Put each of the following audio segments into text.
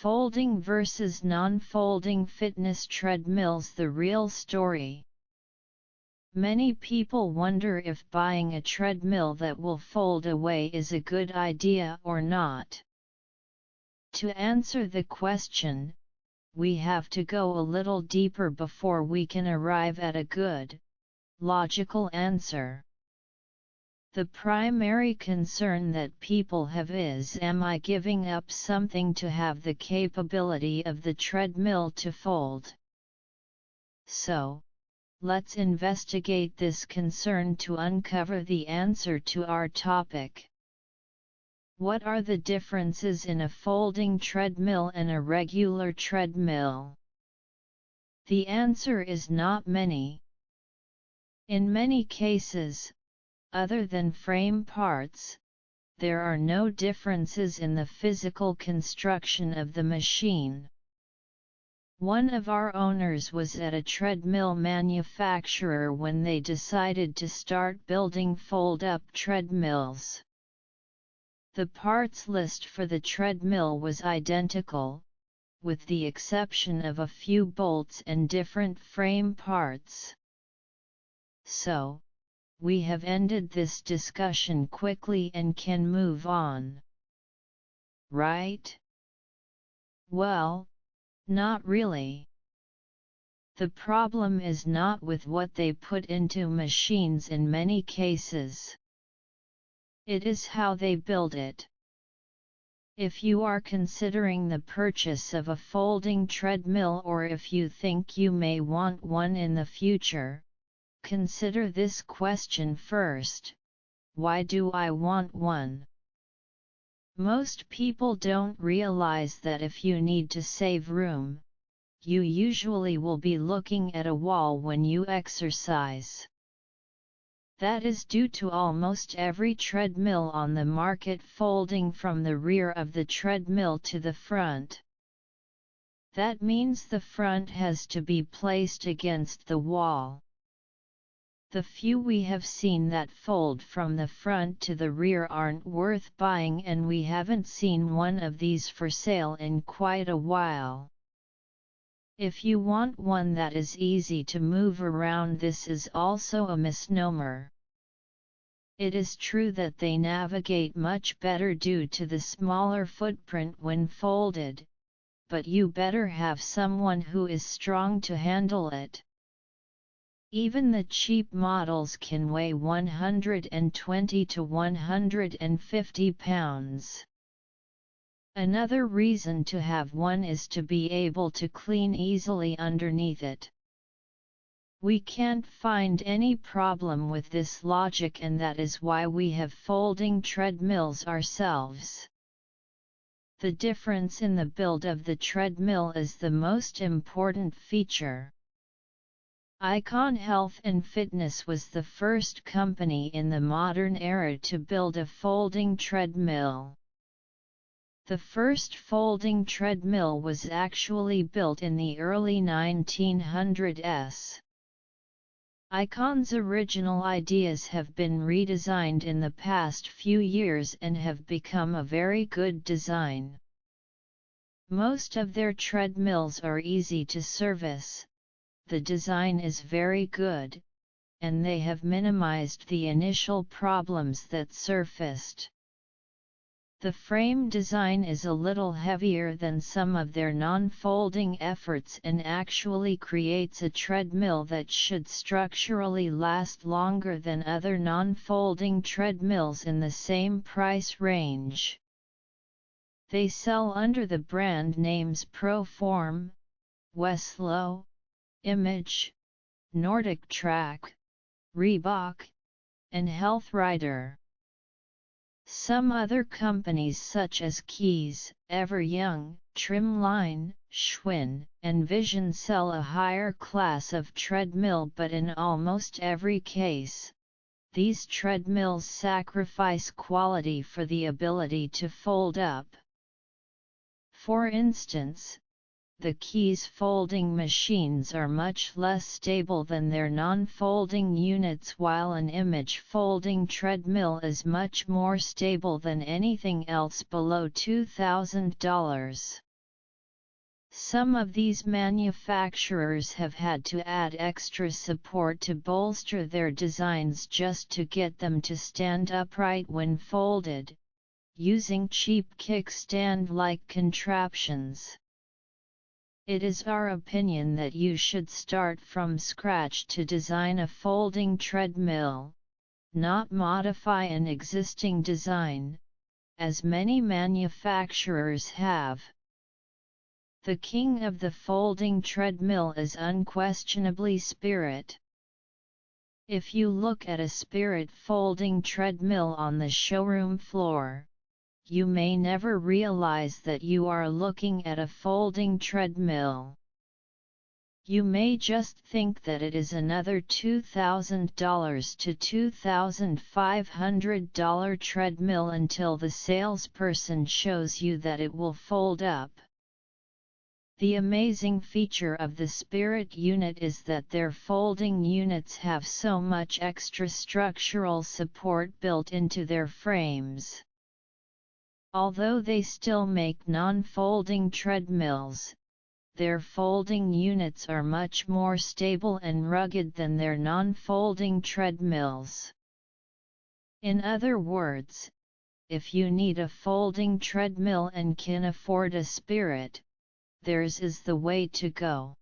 Folding versus non-folding fitness treadmills: the real story. Many people wonder if buying a treadmill that will fold away is a good idea or not. To answer the question, we have to go a little deeper before we can arrive at a good, logical answer. The primary concern that people have is, am I giving up something to have the capability of the treadmill to fold? So, let's investigate this concern to uncover the answer to our topic. What are the differences in a folding treadmill and a regular treadmill? The answer is not many. In many cases, other than frame parts, there are no differences in the physical construction of the machine. One of our owners was at a treadmill manufacturer when they decided to start building fold-up treadmills. The parts list for the treadmill was identical, with the exception of a few bolts and different frame parts. So, we have ended this discussion quickly and can move on. Right? Well, not really. The problem is not with what they put into machines in many cases. It is how they build it. If you are considering the purchase of a folding treadmill, or if you think you may want one in the future, consider this question first: why do I want one? Most people don't realize that if you need to save room, you usually will be looking at a wall when you exercise. That is due to almost every treadmill on the market folding from the rear of the treadmill to the front. That means the front has to be placed against the wall. The few we have seen that fold from the front to the rear aren't worth buying, and we haven't seen one of these for sale in quite a while. If you want one that is easy to move around, this is also a misnomer. It is true that they navigate much better due to the smaller footprint when folded, but you better have someone who is strong to handle it. Even the cheap models can weigh 120 to 150 pounds. Another reason to have one is to be able to clean easily underneath it. We can't find any problem with this logic, and that is why we have folding treadmills ourselves. The difference in the build of the treadmill is the most important feature. Icon Health and Fitness was the first company in the modern era to build a folding treadmill. The first folding treadmill was actually built in the early 1900s. Icon's original ideas have been redesigned in the past few years and have become a very good design. Most of their treadmills are easy to service. The design is very good, and they have minimized the initial problems that surfaced. The frame design is a little heavier than some of their non-folding efforts and actually creates a treadmill that should structurally last longer than other non-folding treadmills in the same price range. They sell under the brand names Proform, Weslow, Image, Nordic Track, Reebok, and Health Rider. Some other companies such as Keys, Everyoung, Trimline, Schwinn, and Vision sell a higher class of treadmill, but in almost every case, these treadmills sacrifice quality for the ability to fold up. For instance, the Keys folding machines are much less stable than their non-folding units, while an Image folding treadmill is much more stable than anything else below $2,000. Some of these manufacturers have had to add extra support to bolster their designs just to get them to stand upright when folded, using cheap kickstand-like contraptions. It is our opinion that you should start from scratch to design a folding treadmill, not modify an existing design, as many manufacturers have. The king of the folding treadmill is unquestionably Spirit. If you look at a Spirit folding treadmill on the showroom floor, you may never realize that you are looking at a folding treadmill. You may just think that it is another $2,000 to $2,500 treadmill until the salesperson shows you that it will fold up. The amazing feature of the Spirit unit is that their folding units have so much extra structural support built into their frames. Although they still make non-folding treadmills, their folding units are much more stable and rugged than their non-folding treadmills. In other words, if you need a folding treadmill and can afford a Spirit, theirs is the way to go.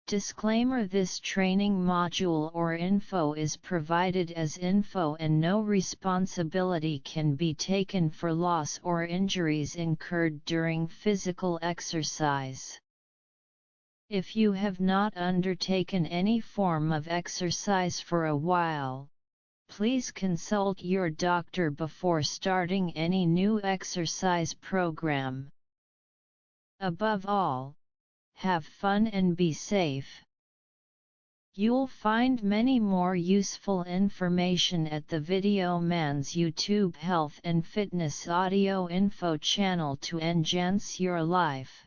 Disclaimer: this training module or info is provided as info and no responsibility can be taken for loss or injuries incurred during physical exercise. If you have not undertaken any form of exercise for a while, please consult your doctor before starting any new exercise program. Above all, have fun and be safe. You'll find many more useful information at the Video Man's YouTube Health and Fitness audio info channel to enhance your life.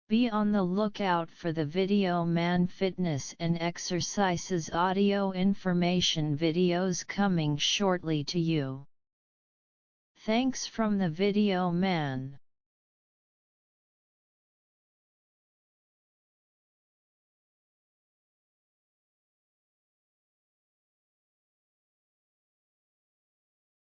Be on the lookout for the Video Man Fitness and Exercises audio information videos coming shortly to you. Thanks from the Video Man.